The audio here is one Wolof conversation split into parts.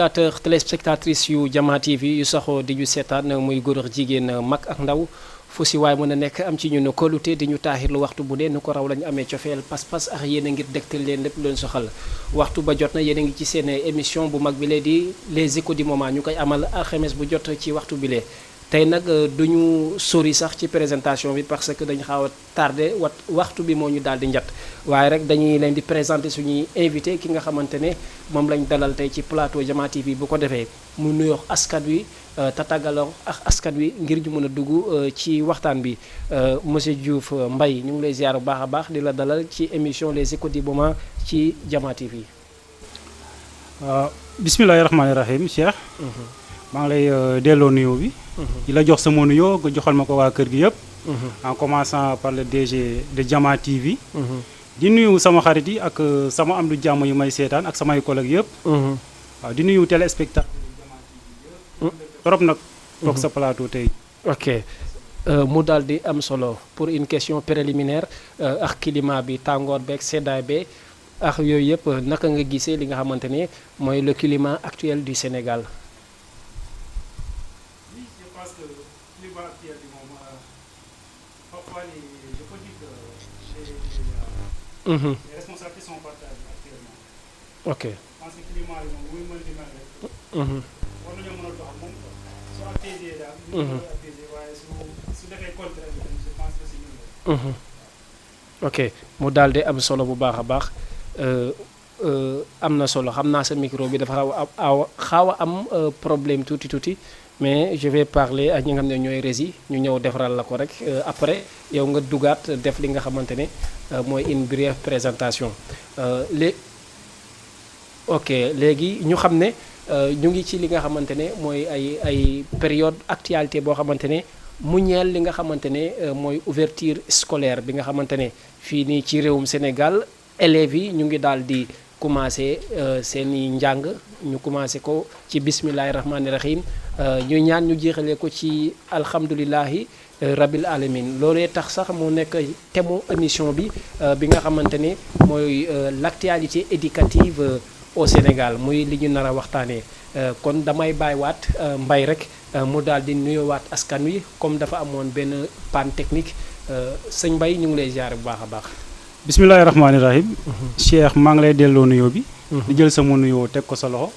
téléspectateur téléspectatrice yu Jama TV yu saxoo di ñu seetaan muy góor ak jigéen mag ak ndaw fu si waay mën a nekk am ci ñun kóolute di ñu taaxirlu waxtu bu dee nu ko raw lañu amee cofeel pas-pas ak yéen a ngir dégtal leen lépp leen soxal waxtu ba jot na yéen a ngi ci seen émission bu mag bi lee di les échos du moment ñu koy amal alxames bu jot ci waxtu bi lee tey nag duñu sori sax ci présentation bi parce que dañu xaw a tardé waxtu bi moo ñu daal di njat waaye rek dañuy leen di présenter suñuy invité ki nga xamante ne moom lañ dalal tey ci plateau Jama TV bu ko defee mu nuyoo askan wi tatagaloo ak askan wi ngir ñu mën a dugg ci waxtaan bi monsieur Diouf Mbaye ñu ngi lay ziar bu baax a baax di la dalal ci émission les échos du moment ci Jama TV. bismillahi rahmaani rahim Cheikh. maa ngi lay delloo nuyoo bi. di la jox sama nuyoo nga joxal ma ko waa kër gi yëpp. en commençant par le DG de Jama TV. di nuyu sama xarit yi ak sama am du jàmm yu may seetaan ak samay collègues yëpp. waaw di nuyu téléspectateur Jama TV yëpp. trop nag toog sa plateau tey. ok mu daal di am solo pour une question préliminaire ak climat bi tàngoor beeg seddaay be ak yooyu yëpp naka nga gisee li nga xamante ne mooy le climat actuel du Sénégal. Les responsabilités sont partagées actuellement. ok parce que climat yi moom muy mën di mel rek. war nañoo mën a doxal moom su apaisé daal. ñu mën a apaisé waaye su defee contraire bi je pense que si ñun la. ok mu daal di am solo bu baax a baax am na solo xam naa sa micro bi dafa xaw a am problème tuuti mais je vais parler ak ñi nga xam ne ñooy rési ñu ñëw defaral la ko rek après yow nga dugaat def li nga xamante ne mooy une brève présentation léegi ñu xam ne ñu ngi ci li nga xamante ne mooy ay période actualité boo xamante ne mu ñeel li nga xamante ne mooy ouverture scolaire bi nga xamante ne fii nii ci réewum Sénégal élèves yi ñu ngi daal di commencé seeni njàng ñu commencé ko ci bismillahi rahmaani rahim ñu ñaan ñu jeexalee ko ci alhamdulilahi rabil alamin loolee tax sax mu nekk thème émission bi nga xamante ne mooy l'actualité éducative au Sénégal muy li ñu nar a waxtaanee kon damay bàyyiwaat Mbaye rek mu daal di nuyoowaat askan wi comme dafa amoon benn panne technique sëñ Mbaye ñu ngi lay ziar bu baax a baax. bismillahi rahmaani rahim. Cheikh maa ngi lay delloo nuyoo bi. di jël sama nuyoo teg ko sa loxo.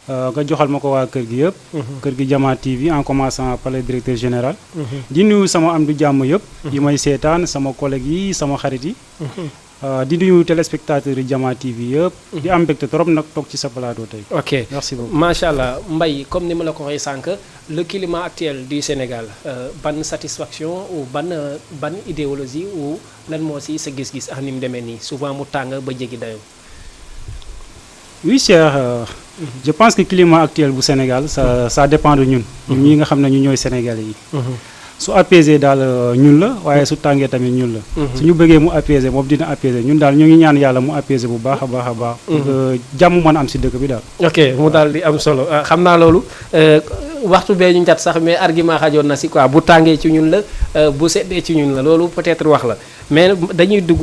nga joxal ma ko waa kër gi yëpp. kër gi Jama TV en commençant par le directeur général. di nuyu sama am du jàmm yëpp. yi may seetaan sama collègues yi sama xarit yi. di nuyu téléspectateurs yi Jama TV yëpp. di am mbégte trop nag toog ci sa plateau tey. ok merci beaucoup macha allah Mbaye comme ni ma la ko waxee sànq le climat actuel du Sénégal ban satisfaction ou ban idéologie ou lan moo si sa gis-gis ak ni mu demee nii souvent mu tàng ba jéggi dayoo. oui Cheikh je pense que climat actuel bu Sénégal ça dépend de ñun. ñi nga xam ne ñu ñooy Sénégalais yi. su apaisé daal ñun la waaye su tàngee tamit ñun la. su ñu bëggee mu apaisé moom dina apaisé ñun daal ñu ngi ñaan yàlla mu apaisé bu baax a baax a baax. jàmm mën am si dëkk bi daal. ok mu daal di am solo xam naa loolu waxtu bee ñu njat sax mais argument xajoon na si quoi bu tàngee ci ñun la bu seddee ci ñun la loolu peut-être wax la mais dañuy dugg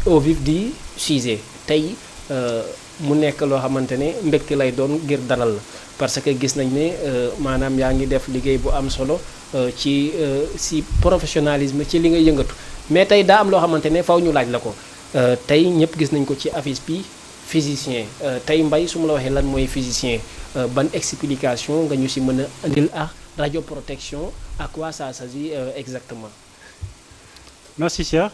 au vif du sujet tey mu nekk loo xamante ne mbégte lay doon ngir dalal la parce que gis nañ ne maanaam yaa ngi def liggéey bu am solo. ci professionnalisme ci li nga yëngatu mais tey daa am loo xamante ne faw ñu laaj la ko tey ñëpp gis nañ ko ci affiche bi physicien tey Mbaye su ma la waxee lan mooy physicien ban explication nga ñu si mën a indil ak radioprotection à quoi ça s'agit exactement. merci Cheikh.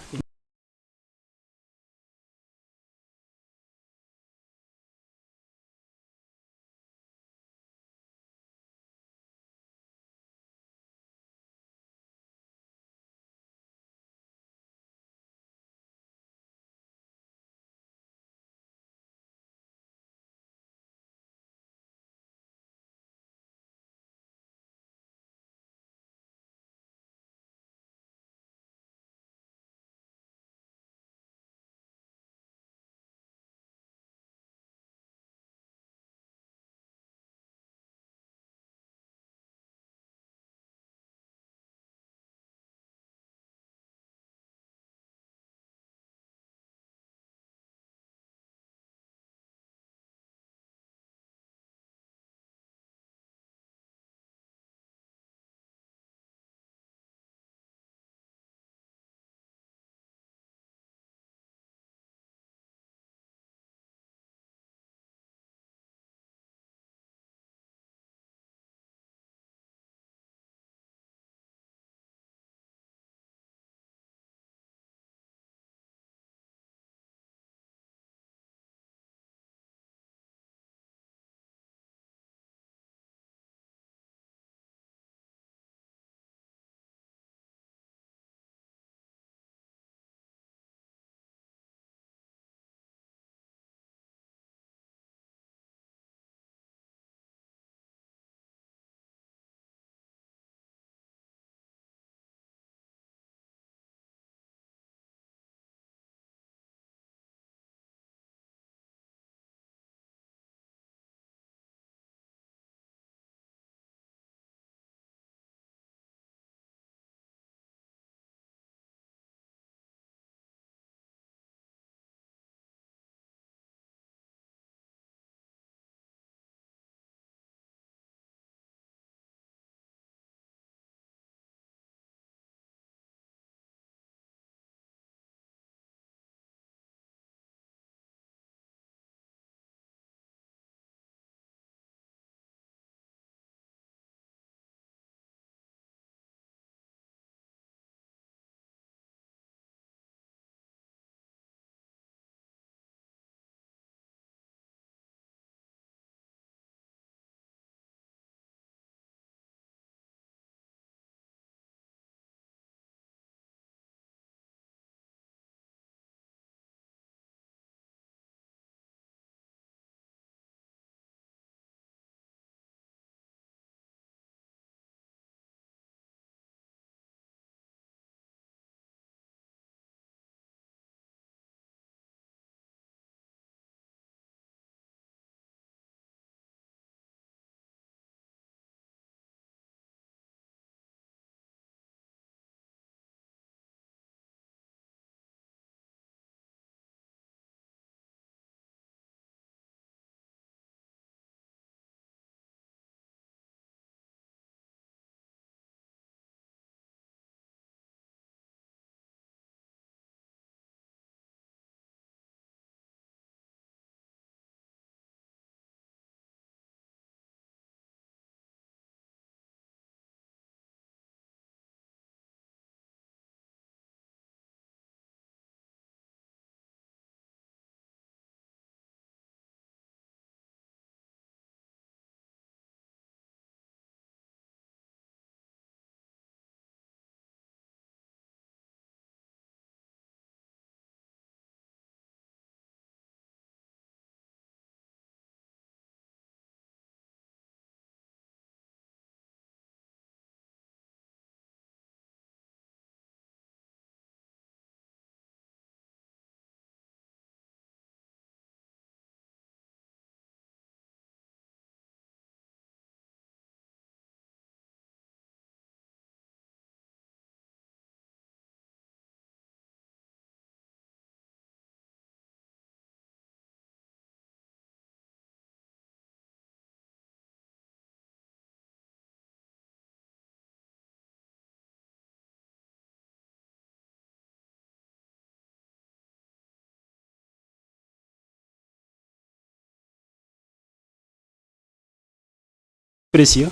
précieux.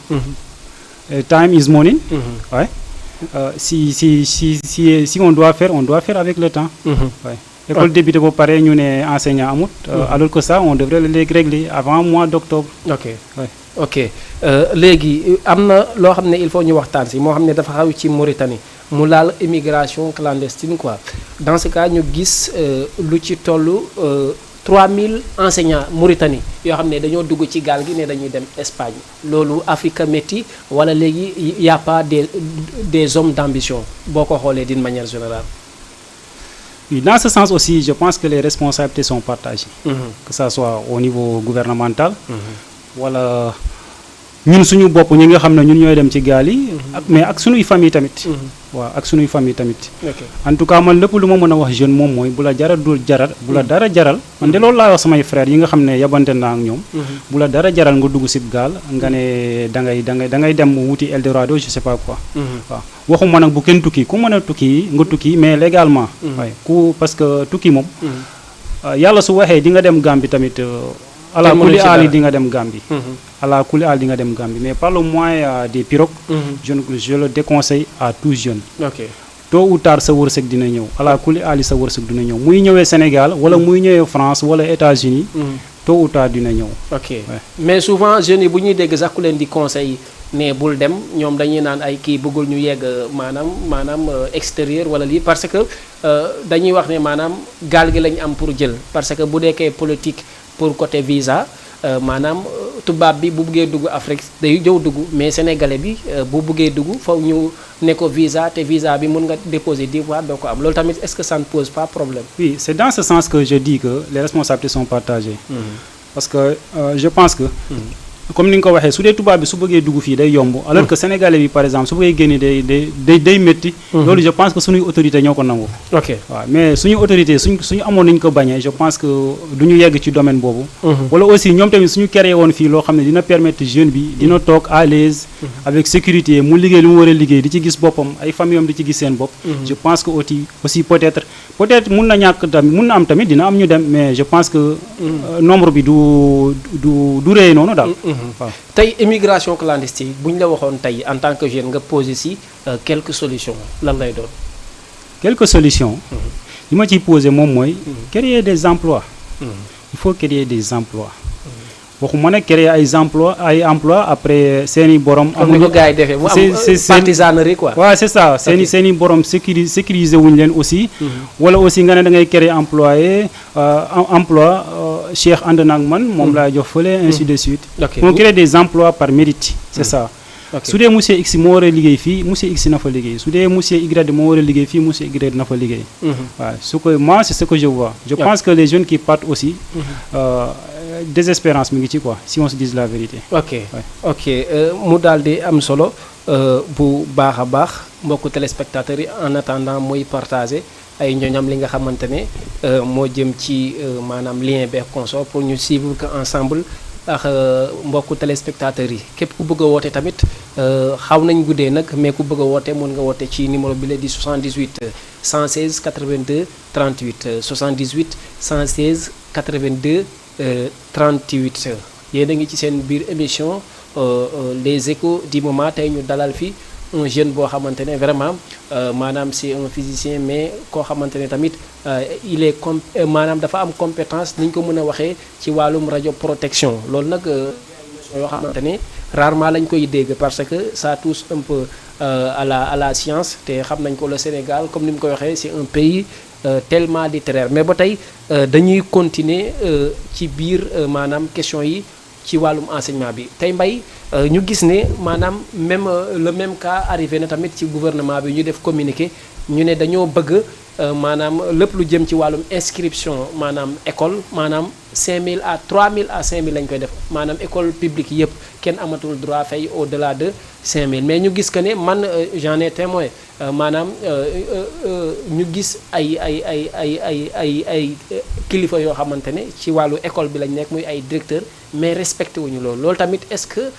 Time is money. Ouais. Si on doit faire avec le temps. Ouais. École débutée ba pare ñu ne enseignant amut. Alors que ça on devrait les régler avant mois d'octobre. ok Ouais. ok léegi am na loo xam ne il faut ñu waxtaan si moo xam ne dafa xaw ci Mauritanie mu laal immigration clandestine quoi dans ce cas ñu gis lu ci toll 3000 enseignants Mauritanie yoo xam ne dañoo dugg ci gaal gi ne dañuy dem Espagne loolu Africa métti wala léegi y a pas des hommes d'ambition boo ko xoolee d'une manière générale. Oui, dans ce sens aussi, je pense que les responsabilités sont partagées. Que ça soit au niveau gouvernemental, wala ñun suñu bopp ñi nga xam ne ñun ñooy dem ci gaal yi. mais ak suñuy famille tamit. waaw ak suñuy famille tamit. En tout cas man lépp lu ma mën a wax jeune moom mooy bu la dul jaral bu la dara jaral. man de loolu laa wax samay frères yi nga xam ne yabante naa ak ñoom. bu la dara jaral nga dugg si gaal nga ne da ngay dem wuti Eldorado je sais pas quoi. waaw waxuma nag bu kenn tukki ku mën a tukki nga tukki mais légalement. waaye parce que tukki moom. yàlla su waxee di nga dem Gambie tamit. ala kuli aali di nga dem Gambie. ala kuli aali di nga dem Gambie mais par le moyen des pirogues. je le déconseille à tout jeune. ok tôt ou tard sa wërsëg dina ñëw ala kuli aali sa wërsëg dina ñëw muy ñëwee Sénégal wala muy ñëwee France wala États-Unis tôt ou tard dina ñëw. ok mais souvent jeunes yi bu ñuy dégg sax ku leen di conseil ne bul dem ñoom dañuy naan ay kii bëggul ñu yegg maanaam extérieur wala lii parce que dañuy wax ne maanaam gaal gi lañ am pour jël parce que bu deekee politique pour côté visa maanaam tubaab bi bu buggee dugg Afrique day jëw dugg mais sénégalais bi bu buggee dugg faw ñu ne ko visa te visa bi mun nga déposer 10 fois doo ko am loolu tamit est-ce que ça ne pose pas problème. Oui, c'est dans ce sens que je dis que les responsabilités sont partagées. Parce que je pense que. comme ni nga ko waxee su dee tubaab bi su bëggee dugg fii day yomb alors que sénégalais bi par exemple su bëggee génne day métti. loolu je pense que suñuy autorité ñoo ko nangu. ok waaw mais suñu autorité suñu amoon nañu ko bañee je pense que du ñu yegg ci domaine boobu. wala aussi ñoom tamit suñu créé woon fii loo xam ne dina permettre jeune bi dina toog à l'aise avec sécurité mu liggéey lu mu war a liggéey di ci gis boppam ay famille am di ci gis seen bopp. je pense que aussi peut-être mun na ñàkk tamit mun na am tamit dina am ñu dem mais je pense que nombre bi du rëy noonu daal. waaw tey immigration clandestine bu ñu la waxoon tey en tant que jeune nga posé si quelques solutions lan lay doon. quelques solutions. li ma ciy posé moom mooy. créer des emplois. il faut créer des emplois. waxuma ne créer ay emplois après seeni borom. amuñu ko gars yi defee mu am partisanerie quoi. waaw c'est ça seeni borom sécuriser wuñu leen aussi. wala aussi nga ne da ngay créer emploi Cheikh ànd na ak man moom laa jox fële ainsi de suite. on crée des emplois par mérite c'est ça. su dee monsieur X moo war a liggéey fii monsieur X na fa liggéey su dee monsieur Y moo war a liggéey fii monsieur Y na fa liggéey. waaw moi c'est ce que je vois. je pense que les jeunes qui partent aussi. désespérance mi ngi ci quoi si on se dit la vérité. ok mu daal di am solo bu baax a baax mbokku téléspectateurs yi en attendant muy partager ay ñoñam li nga xamante ne moo jëm ci maanaam lien beeg consort pour ñu suivre que ensemble ak mbokku téléspectateurs yi képp ku bëgg a woote tamit xaw nañ guddee nag mais ku bëgg a woote mën nga woote ci numéro bi la di 78 116 82 38 78 116 82 38 yéen a ngi ci seen biir émission les échos du moment tey ñu dalal fi un jeune boo xamante ne vraiment maanaam c'est un physicien mais koo xamante ne tamit il est maanaam dafa am compétence ni ñu ko mën a waxee ci wàllum radio protection loolu nag yoo xamante ne rarement lañ koy dégg parce que ça touche un peu à la science te xam nañ ko le Sénégal comme ni mu koy waxee c'est un pays tellement littéraire mais ba tey dañuy continuer ci biir maanaam question yi ci wàllum enseignement bi tey Mbaye ñu gis ne maanaam le même cas arrivé na tamit ci gouvernement bi ñu def communiqué ñu ne dañoo bëgg maanaam lépp lu jëm ci wàllum inscription maanaam école maanaam 5000 à 3000 à 5000 lañ koy def maanaam école publique yëpp kenn amatul droit fay au-delà de 5000 mais ñu gis que ne man j'en ai témoin maanaam ñu gis ay kilifa yoo xamante ne ci wàllu école bi lañ nekk muy ay directeur mais respecté wuñu loolu tamit est-ce que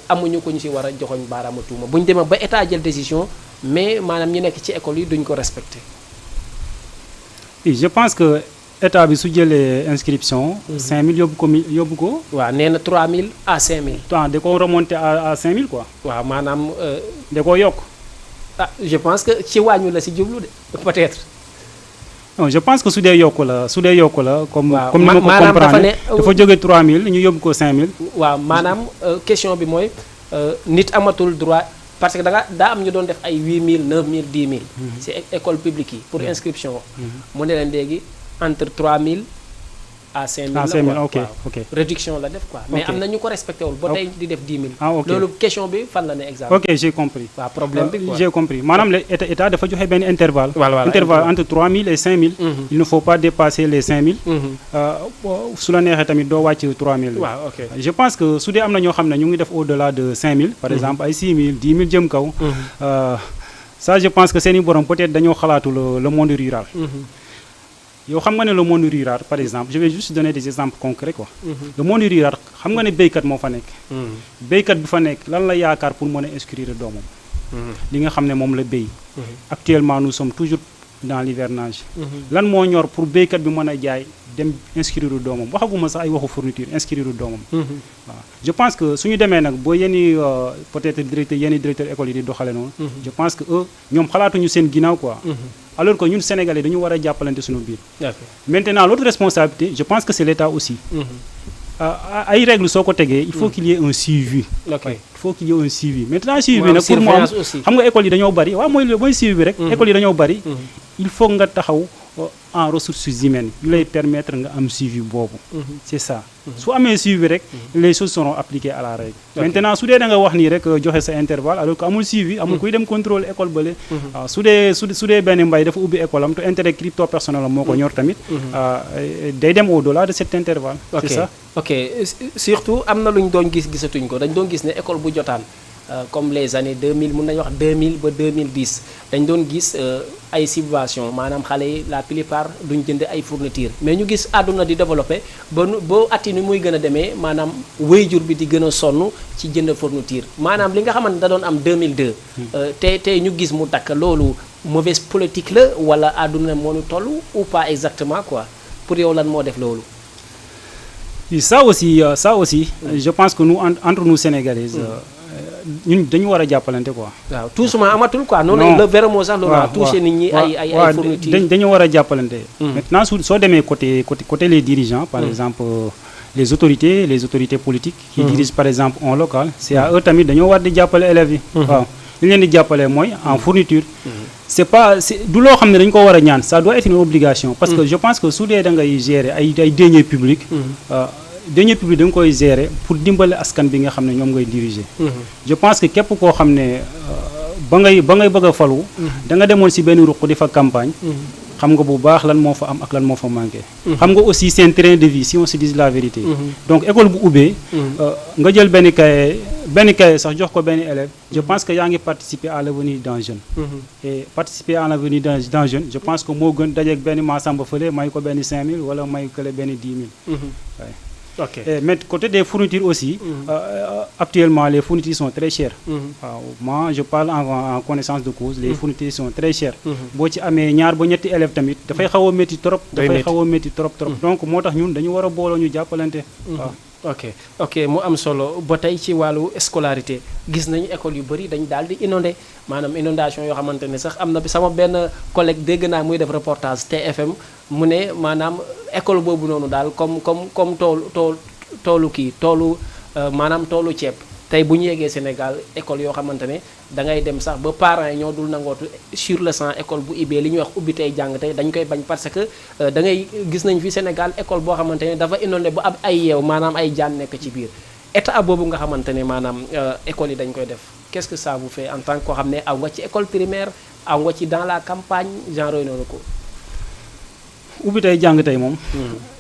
amuñu ko ñu ci war a joxoñ baaraama tuuma bu ñu demee ba état jël décision mais maanaam ñu nekk ci école yi duñ ko respecté. Oui, je pense que état bi su jëlee inscription. 5000 yóbbu ko. waaw nee na 3000 à 5000. da ko remonté à 5000 quoi. waaw maanaam. da koo yokk. Je pense que ci wàññu la si jublu de peut-être. non je pense que su dee yokku la comme. waaw comme ni ma ko maanaam comprendre dafa jóge 3000 ñu yóbbu ko 5000. waaw maanaam question bi mooy nit amatul droit parce que daa am ñu doon def ay 8000 9000 10000. ci école publique yi pour inscription. mu ne leen léegi entre 3000 à 5000. à 5000 la ok quoi ok. réduction la def quoi. mais Ok. am na ñu ko respecté wul ba tey di def 10 000. ah ok loolu question bi fan la ne exemple. ok j'ai compris. waaw problème bi quoi. j'ai compris maanaam état dafa joxe benn intervalle. Voilà, intervalle entre 3000 et 5000. il ne faut pas dépasser les 5000. su la neexee tamit doo wàcc 3000. waaw ok. je pense que su dee am na ñoo xam ne ñu ngi def au-delà de 5000. par exemple ay 6000 10 000 jëm kaw. Ça je pense que seeni borom peut-être dañoo xalaatu le monde rural. yow xam nga ne le monde rural par exemple je vais juste donner des exemples concrets quoi. le monde rural xam nga ne béykat moo fa nekk. béykat bi fa nekk lan la yaakaar pour mën a inscrire doomam. li nga xam ne moom la béy. actuellement nous sommes toujours dans l'hivernage. lan moo ñor pour béykat bi mën a jaay dem inscrire doomam waxaguma sax ay waxu fourniture inscrire doomam. waaw je pense que suñu demee nag boo yenni peut-être yenni directeur école yi di doxale noonu. je pense que eux ñoom xalaatuñu seen ginnaaw quoi. alors que ñun Sénégalais dañu war a jàppalante suñu biir. Maintenant l'autre responsabilité je pense que c'est l'État aussi. ay règles soo ko tegee il faut qu'il y ait un suivi. ok il faut qu'il y ait un suivi maintenant suivi bi nag pour mu am xam nga école yi dañoo bari waaw mooy suivi bi rek. école yi dañoo bari. il faut nga taxaw en ressources humaines yu lay permettre nga am suivi boobu. c'est ça su amee suivi rek les choses seront appliquées à la règle. maintenant su dee da nga wax nii rek joxe sa intervalle alors que amul suivi amul kuy dem contrôle école bële. waaw su dee benn mbay dafa ubbi école am te intérêt crypto personnel am moo ko ñor tamit. day dem au-delà de cet intervalle. c'est ça ok surtout am na lu ñu doon gisatuñ ko dañ doon gis ne école bu jotaan comme les années 2000 mun nañu wax 2000 ba 2010 dañ doon gis ay subventions maanaam xale yi la plupart duñ jënd ay fournitures mais ñu gis àdduna di développé boo atti ni muy gën a demee maanaam waajur bi di gën a sonn ci jënd fourniture maanaam li nga xamante da doon am 2002. te ñu gis mu takk loolu mauvaise politique la wala àdduna moo ñu toll ou pas exactement quoi pour yow lan moo def loolu. Oui, ça aussi je pense que nous entre nous Sénégalais ñun dañu war a jàppalante quoi. waaw tout souvent amatul quoi. noonu le vrai mot sax loolu touché nit ñi ay fournitures. dañu war a jàppalante. maintenant soo demee côté les dirigeants par exemple les autorités politiques. qui dirigent par exemple un local. c'est à eux tamit dañoo war di jàppale élèves yi. waaw li ñu leen di jàppale mooy en fourniture. c'est du loo xam ne dañu ko war a ñaan ça doit être une obligation. parce que je pense que su dee da ngay gérer ay deniers publics. deniers publics da nga koy gérer pour dimbale askan bi nga xam ne ñoom ngay diriger. je pense que képp koo xam ne ba ngay bëgg a falu. da nga demoon ci benn ruq di fa campagne. xam nga bu baax lan moo fa am ak lan moo fa manqué. xam nga aussi c'est un train de vie si on se dit la vérité. donc école bu ubbee. nga jël benn cahier sax jox ko benn élève. je pense que yaa ngi participer à l'avenir d'un jeune. et participer à l'avenir d'un jeune je pense que moo gën dajeeg benn Massamba fële may ko benn 5000 wala may kële benn 10 000. waaye. ok mais côté des fournitures aussi. actuellement les fournitures sont très chères. waaw moi je parle en connaissance de cause. les fournitures sont très chères. boo ci amee ñaar ba ñetti élèves tamit dafay xaw a métti trop. trop donc moo tax ñun dañu war a booloo ñu jàppalante. waaw ok mu am solo ba tey ci wàllu scolarité gis nañu école yu bëri dañ daal di inondé maanaam inondation yoo xamante ne sax am na sama benn collègue dégg naa muy def reportage TFM mu ne maanaam école boobu noonu daal comme toolu maanaam toolu ceeb tey bu ñu yeggee Sénégal école yoo xamante ne da ngay dem sax ba parents yi ñoo dul nangootu sur le champ école bu ubbee li ñuy wax ubbi tey jàng tey dañ koy bañ parce que da ngay gis nañ fi Sénégal école boo xamante ne dafa inondé bu ab ay yeew maanaam ay jaan nekk ci biir état boobu nga xamante ne maanaam école yi dañ koy def qu'est-ce que ça vous fait en tant que koo xam ne aw nga ci école primaire aw nga ci dans la campagne genre yooyu noonu ko. ubbi tey jàng tey moom.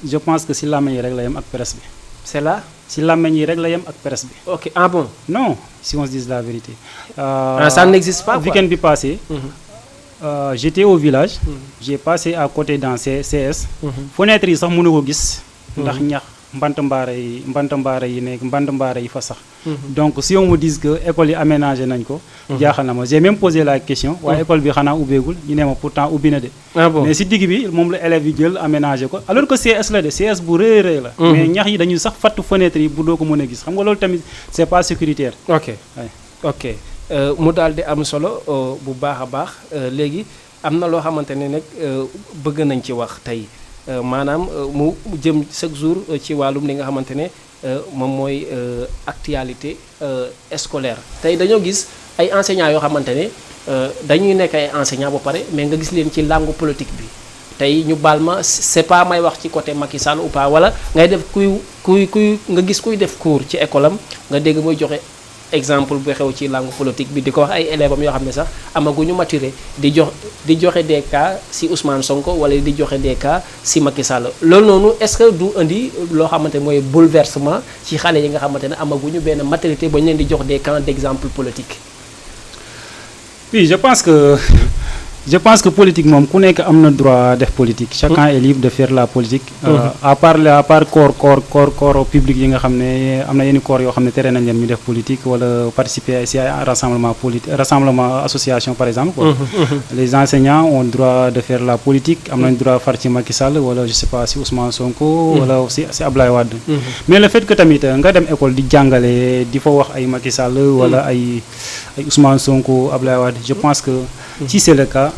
je pense que si làmmiñ yi rek la yem ak presse bi. c'est là. si làmmiñ yi rek la yem ak presse bi. ok ah bon. non si on se dit la vérité. ça n'existe pas quoi. Week-end bi passé. J'étais au village. J'ai passé à côté dans CS. fenêtre yi sax mënu ko gis. ndax ñax mbant mbaare yi nekk mbant mbaare yi fa sax. donc si on me dit que école yi aménagé nañ ko jaaxal na ma j'ai même posé la question waaye école bi xanaa ubbeegul ñu ne ma pourtant ubbi na de. ah bon mais si digg bi moom la élèves yi jël aménagé ko alors que CS la de CS bu rëy rëy la. mais ñax yi dañuy sax fatt fenêtre yi bu doo ko mën a gis xam nga loolu tamit c'est pas sécuritaire. ok ok mu daal di am solo bu baax a baax léegi am na loo xamante ne nag bëgg nañ ci wax tey maanaam mu jëm chaque jour ci wàllum li nga xamante ne moom mooy actualité scolaire tey dañoo gis ay enseignants yoo xamante ne dañuy nekk ay enseignants ba pare mais nga gis leen ci langue politique bi tey ñu baal ma c'est pas may wax ci côté Macky Sall ou pas wala ngay def kuy nga gis kuy def cours ci école am nga dégg muy joxe exemple bu xew ci langue politique bi di ko wax ay élèves am yoo xam ne sax amaguñu maturé di joxe des cas si Ousmane Sonko wala di joxe des cas si Macky Sall loolu noonu est-ce que du indi loo xamante ne mooy bouleversement ci xale yi nga xamante ne amaguñu benn maturité ba ñu leen di jox des cas d'exemple politique. Oui, je pense que politique moom ku nekk am na droit def politique chacun est libre de faire la politique à part corps public yi nga xam ne am na yenn corps yoo xam ne tere nañ leen ñu def politique wala participer ci ay rassemblement association par exemple quoi. Les enseignants ont droit de faire la politique am nañ droit far ci Macky Sall wala je sais pas ci Ousmane Sonko wala ci Ablaye Wade mais le fait que tamit nga dem école di jàngale di fa wax ay Macky Sall wala ay Ousmane Sonko Ablaye Wade je pense que si c'est le cas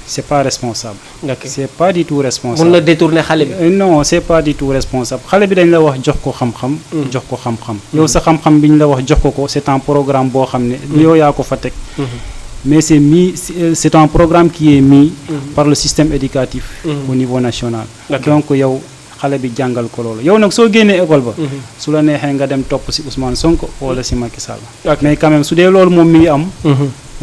c'est pas responsable. Okay. C'est pas du tout responsable. Mun na détourner xale bi. Non c'est pas du tout responsable xale bi dañ la wax jox ko xam-xam. jox ko xam-xam. yow sa xam-xam bi ñu la wax jox ko c'est un programme boo xam ne. yow yaa ko fa teg. mais c'est un programme qui est mis par le système éducatif. au niveau national. donc yow xale bi jàngal ko loolu yow nag soo génnee école ba. su la neexee nga dem topp ci Ousmane Sonko wala ci Macky Sall. mais quand même su dee loolu moom mi ngi am.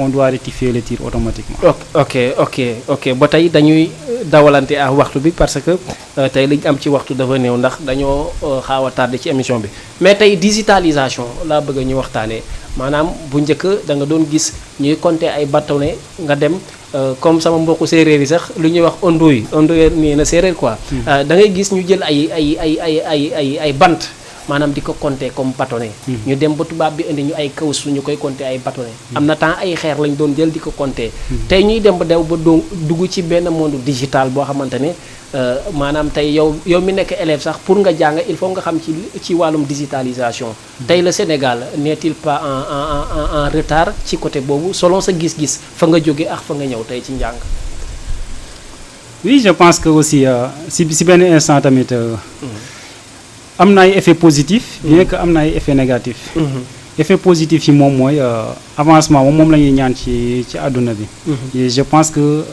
on doit rectifier le tir automatiquement. ok ba tey dañuy dawalante ak waxtu bi parce que tey liñ am ci waxtu dafa néew ndax dañoo xaaw a tardé ci émission bi mais tey digitalisation laa bëgg ñu waxtaanee maanaam bu njëkk da nga doon gis ñuy compter ay bâtonnet nga dem comme sama mbokku séeréer yi sax lu ñuy wax ondoy nii na séeréer quoi. da ngay gis ñu jël ay bant. maanaam di ko compter comme bâtonnet ñu dem ba tubaab bi indi ñu ay kaws ñu koy compter ay bâtonnet am na temps ay xeer lañ doon jël di ko compter tey ñuy dem ba dugg ci benn monde digital boo xamante ne maanaam tey yow mi nekk élève sax pour nga jàng il faut nga xam ci wàllum digitalisation tey le Sénégal n'est-il pas en retard ci côté boobu selon sa gis-gis fa nga jóge ak fa nga ñëw tey ci njàng. Oui, je pense que aussi si benn instant tamit am na ay effet positif bien que am na ay effet négatif effet positif yi moom mooy avancement moom la ñuy ñaan ci àdduna bi et je pense que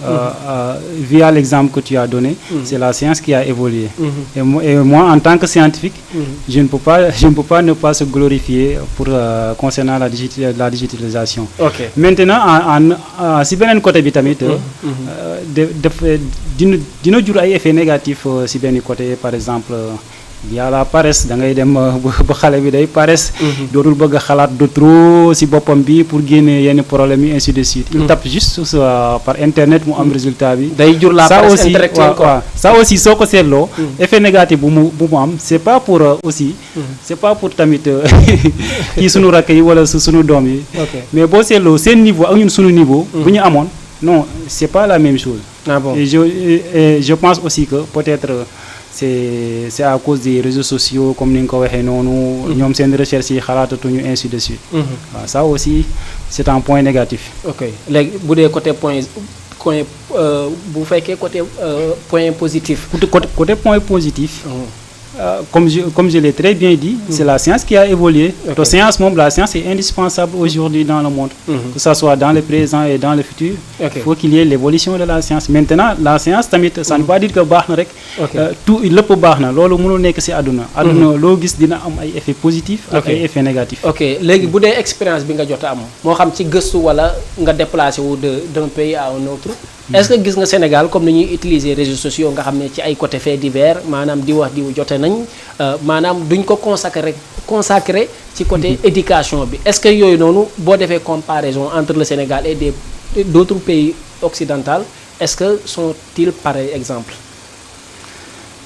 via l'exemple que tu as donné c'est la science qui a évolué et moi en tant que scientifique je ne peux pas ne pas se glorifier pour concernant la digitalisation. Maintenant si beneen côté bi tamit dina jur ay effet négatif si benn côté par exemple il y a la paresse da ngay dem ba xale bi day paresse dootul bëgg a xalaat de trop ci boppam bi pour génne yenn problème yi ainsi de suite il tape juste par internet mu am résultat bi day jur la paresse intellectuelle quoi. Ça aussi soo ko seetloo effet négatif bu mu am c'est pas pour aussi c'est pas pour tamit kii sunu rakk yi wala sunu doom yi mais boo seetloo seen niveau ak ñun sunu niveau bu ñu amoon non c'est pas la même chose. Ah bon. Et je pense aussi que peut-être c'est à cause des réseaux sociaux comme ni nga ko waxee noonu ñoom seen recherche yi xalaatatuñu ainsi de suite. waaw ça aussi c'est un point négatif. ok léegi bu dee côté bu fekkee côté point positif. côté point positif. Comme je l'ai très bien dit, c'est la science qui a évolué. La science est indispensable aujourd'hui dans le monde, que ça soit dans le présent et dans le futur. Il faut qu'il y ait l'évolution de la science. Maintenant, la science tamit ça ne veut pas dire que baax na rek. tout lépp baax na loolu mënul nekk ci àdduna. àdduna loo gis dina am ay effets positifs. ak ay effets négatifs. ok léegi bu dee expérience bi nga jot a am moo xam ci gëstu wala nga déplacé wu d'un pays à un autre. est-ce que gis nga Sénégal comme ni ñuy utiliser réseaux sociaux nga xam ne ci ay côté faits divers maanaam di wax diw jote nañ maanaam duñ ko consacré ci côté éducation bi est-ce que yooyu noonu boo defee comparaison entre le Sénégal et d'autres pays occidentaux est-ce que sont-ils pareils exemple?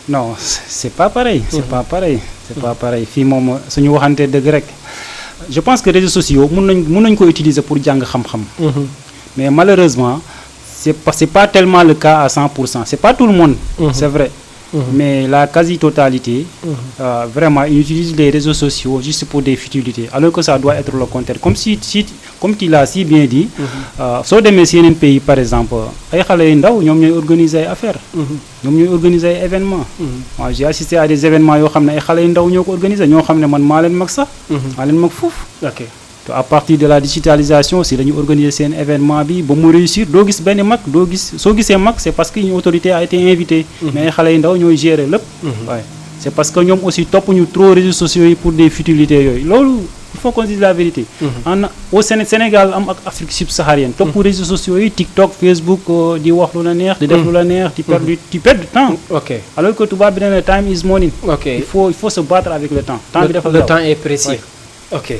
Non c'est pas pareil. c'est pas pareil fii moom suñu waxante dëgg rek je pense que réseaux sociaux mun nañ ko utiliser pour jàng xam-xam. Mais malheureusement c'est pas tellement le cas à 100%. C'est pas tout le monde. C'est vrai. Mais la quasi-totalité, vraiment, ils utilisent les réseaux sociaux juste pour des futilités, alors que ça doit être le contraire. Comme tu l'as si bien dit, sur des CNN pays, par exemple, ils ont organisé des affaires, ils ont organisé des événements. Moi, j'ai assisté à des événements, ils ont organisé, ils ont organisé, ok. à partir de la digitalisation, si nous organisons un événement, pour réussir, c'est parce qu'une autorité a été invitée. Mais les gens ont géré le. C'est parce que nous aussi top nous trop réseaux sociaux pour des futilités. Il faut qu'on dise la vérité. Au Sénégal, en Afrique subsaharienne, top pour réseaux sociaux, TikTok, Facebook, di wax lu la neex, di def lu la neex, tu perds du temps. Ok. Alors que tu vas bien, le time is money. Ok. Il faut se battre avec le temps. Le temps est précis. Oui. Ok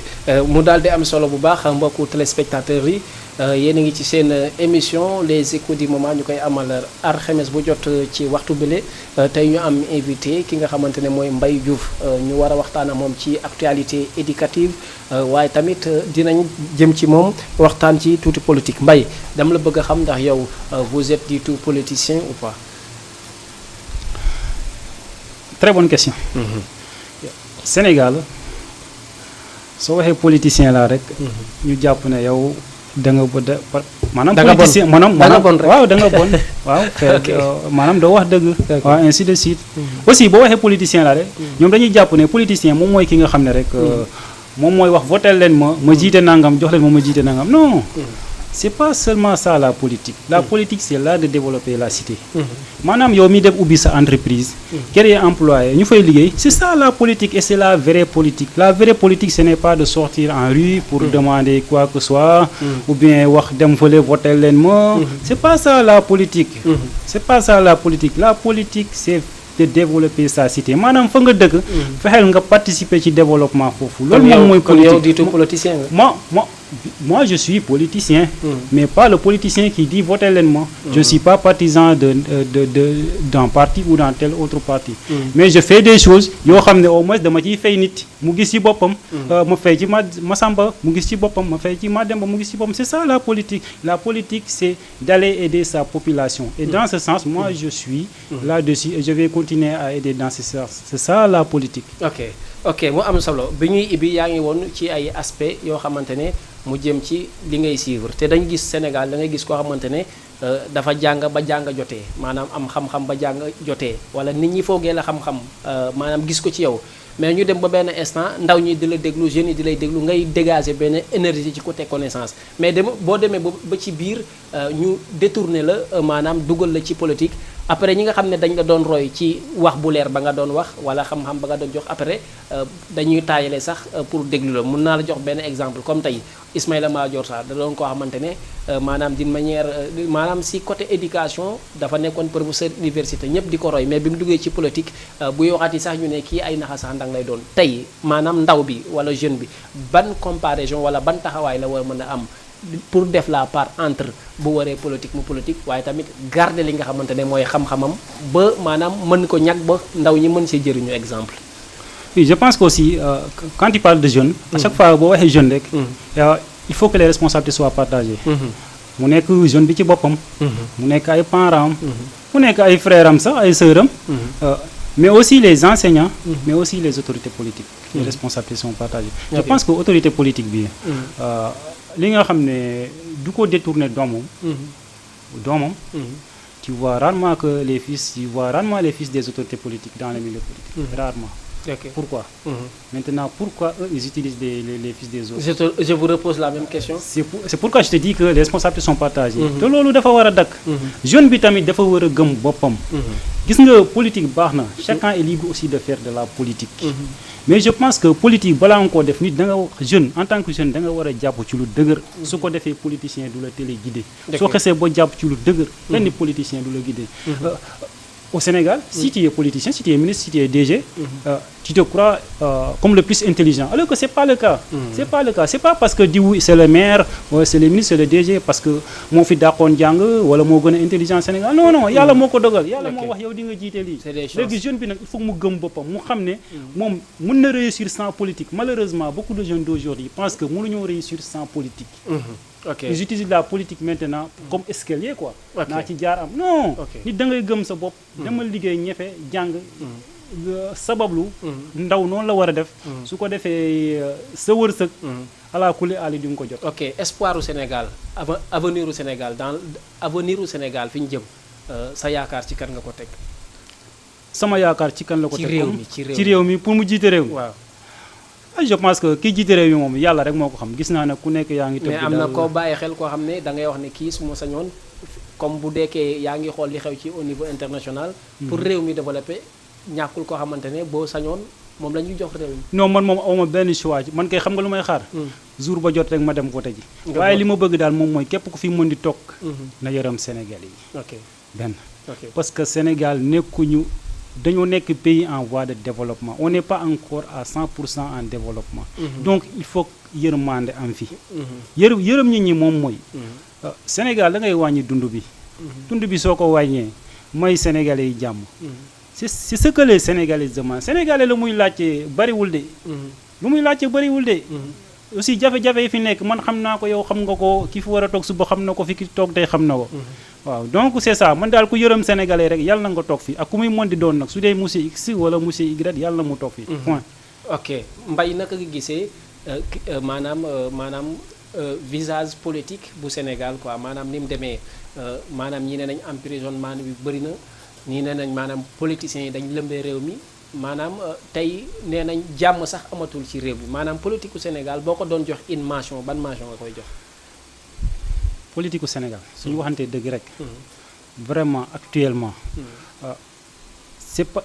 mu daal di am solo bu baax mbokku téléspectateurs yi yéen a ngi ci seen émission les échos du moment ñu koy amal alxames bu jot ci waxtu bile tey ñu am invité ki nga xamante ne mooy Mbaye Diouf ñu war a waxtaan ak moom ci actualité éducative waaye tamit dinañ jëm ci moom waxtaan ci tuuti politique. Mbaye dama la bëgg a xam ndax yow vous êtes du tout politicien ou pas? Très bonne question. Sénégal. soo waxee politicien la rek ñu jàpp ne yow da nga maanaam politicien maanaam waaw da nga bon waaw maanaam doo wax dëgg waaw ainsi de suite aussi boo waxee politicien la rek ñoom dañuy jàpp ne politicien moom mooy ki nga xam ne rek moom mooy wax votel leen ma jiite nangam jox leen ma jiite nangam non c'est pas seulement ça la politique. La politique c'est l'art de développer la cité. Madame yow mi dem ubbi sa entreprise, créer employé, ñu fay liggéey, c'est ça la politique et c'est la vraie politique. La vraie politique ce n'est pas de sortir en rue pour demander quoi que ce soit ou bien wax dem fële voter leen ma. C'est pas ça la politique. C'est pas ça la politique. La politique c'est de développer sa cité. Madame fa nga dëkk, fexeel nga participer ci développement foofu. Loolu moom mooy politique. Yow diitu politicien nga. Moi, je suis politicien, mais pas le politicien qui dit votez moi. Je ne suis pas partisan d'un parti ou dans tel autre parti. Mais je fais des choses, au moins de ma fay nit, mu gis ci bopam, ma fay ci ma samba, mu gis ci bopam, ma fay ci ma demba, mu gis ci bopam. C'est ça la politique. La politique, c'est d'aller aider sa population. Et dans ce sens, moi, je suis là-dessus et je vais continuer à aider dans ce sens. C'est ça la politique. Ok mu am solo bi ñuy ibi yaa ngi woon ci ay aspect yoo xamante ne mu jëm ci li ngay suivre te dañ gis Sénégal da ngay gis koo xamante ne dafa jàng ba jàng jotee maanaam am xam-xam ba jàng jotee wala nit ñi foogee la xam-xam maanaam gis ko ci yow mais ñu dem ba benn instant ndaw ñi di la déglu jeunes yi di lay déglu ngay dégager benn énergie ci côté connaissance mais boo demee ba ci biir ñu détourner la maanaam dugal la ci politique après ñi nga xam ne dañ la doon roy ci wax bu leer ba nga doon wax wala xam-xam ba nga doon jox après dañuy taayale sax pour déglu la mun naa la jox benn exemple comme tey Ismaïla Madior Sarr da doon koo xamante ne maanaam d'une manière maanaam si côté éducation dafa nekkoon professeur université ñëpp di ko roy mais bi mu duggee ci politique bu yoxaat yi sax ñu ne kii ay naxa sax ndang lay doon tey maanaam ndaw bi wala jeune bi ban comparaison wala ban taxawaay la war mën a am pour def la part entre bu waree politique mu politique waaye tamit garder li nga xamante ne mooy xam-xamam ba maanaam mën ko ñàkk ba ndaw ñi mën si jëriñu exemple. Oui, je pense qu'aussi quand tu parles de jeunes, à chaque fois boo waxee jeune rek il faut que les responsabilités soient partagées. mu nekk jeune bi ci boppam. mu nekk ay parents am. mu nekk ay frères am sax ay sœurs am. mais aussi les enseignants. mais aussi les autorités politiques. les responsabilités sont partagées. Je pense que autorité politique bi. li nga xam ne du ko détourner doomam. Tu vois rarement les fils des autorités politiques dans les milieux politiques. Rarement. Okay. Pourquoi Maintenant, pourquoi eux, ils utilisent les fils des autres? Je vous repose la même question. C'est pourquoi je te dis que les responsabilités sont partagées. te loolu dafa war a dakk. jeune bi tamit dafa war a gëm boppam. gis nga politique baax na. chacun est libre aussi de faire de la politique. mais je pense que politique balaa nga koo def nit da nga jeune en tant que jeune da nga war a jàpp ci lu dëgër. su ko defee politicien du la téléguidé. soo xesee ba jàpp ci lu dëgër. benn politicien du la guidé. Au Sénégal, si tu es politicien, si tu es ministre, si tu es DG, tu te crois comme le plus intelligent. Alors que ce n'est pas le cas. C'est pas le cas. C'est pas parce que c'est le maire, c'est le ministre, c'est le DG, parce que mon fils d'accord jàng wala moo gën a intelligent au Sénégal. Non, non, yàlla moo ko dogal. Yàlla moo wax yow di nga jiite lii. Léegi jeune bi nag il faut que mu gëm boppam mu xam ne moom mën na réussir sans politique. Malheureusement, beaucoup de jeunes d'aujourd'hui pensent que mënuñoo réussir sans politique. Okay. Ils utilisent la politique maintenant comme escalier quoi. naa ci jaar am non. nit da ngay gëm sa bopp. dama liggéey ñefe jàng. sabablu. ndaw noonu la war a def. su ko defee sa wërsëg. ala kulli aali di nga ko jot. ok espoir u Sénégal avenir u Sénégal dans avenir u Sénégal fi ñu jëm sa yaakaar ci kan nga ko teg. sama yaakaar ci kan la ko teg. ci réew mi pour mu jiite réew mi. waaw. je pense que kii jiite réew mi moom yàlla rek moo ko xam gis naa ne ku nekk yaa ngi. tëb mais am na koo bàyyi xel koo xam ne da ngay wax ne kii su ma sañoon comme bu deekee yaa ngi xool li xew ci au niveau international. pour réew mi développé ñàkkul koo xamante ne boo sañoon moom la ñuy jox réew mi. non man moom awma benn choix man kay xam nga lu may xaar. jour ba jot rek ma dem voté ji. waaye li ma bëgg daal moom mooy képp ku fi mën di toog. na yërëm Sénégal yi. ok benn parce que Sénégal nekkuñu. dañoo nekk pays en voie de développement on n'est pas encore à 100% en développement. Donc il faut yërmande am fi. yërëm nit ñi moom mooy. Sénégal da ngay wàññi dund bi. dund bi soo ko wàññee may Sénégalais yi jàmm. c'est ce que les Sénégalais demandent Sénégalais la muy laajte bariwul de. lu muy laajte bariwul de. aussi jafe-jafe yi fi nekk man xam naa ko yow xam nga ko ki fi war a toog suba xam na ko fi ki toog tey xam na ko. waaw donc c'est ça man daal ku yërëm sénégalais rek yàlla na nga toog fii ak ku muy mën di doon nag su dee monsieur X wala monsieur Y yàlla na mu toog fii. point. ok Mbaye naka nga gisee maanaam visage politique bu Sénégal quoi maanaam ni mu demee maanaam ñii ne nañ emprisonnement bi bëri na ñii ne nañ maanaam politiciens yi dañ lëmbee réew mi maanaam tey nee nañ jàmm sax amatul ci réew mi maanaam politique u Sénégal boo ko doon jox une mention ban mention nga koy jox. politique au Sénégal suñu waxantee dëgg rek vraiment actuellement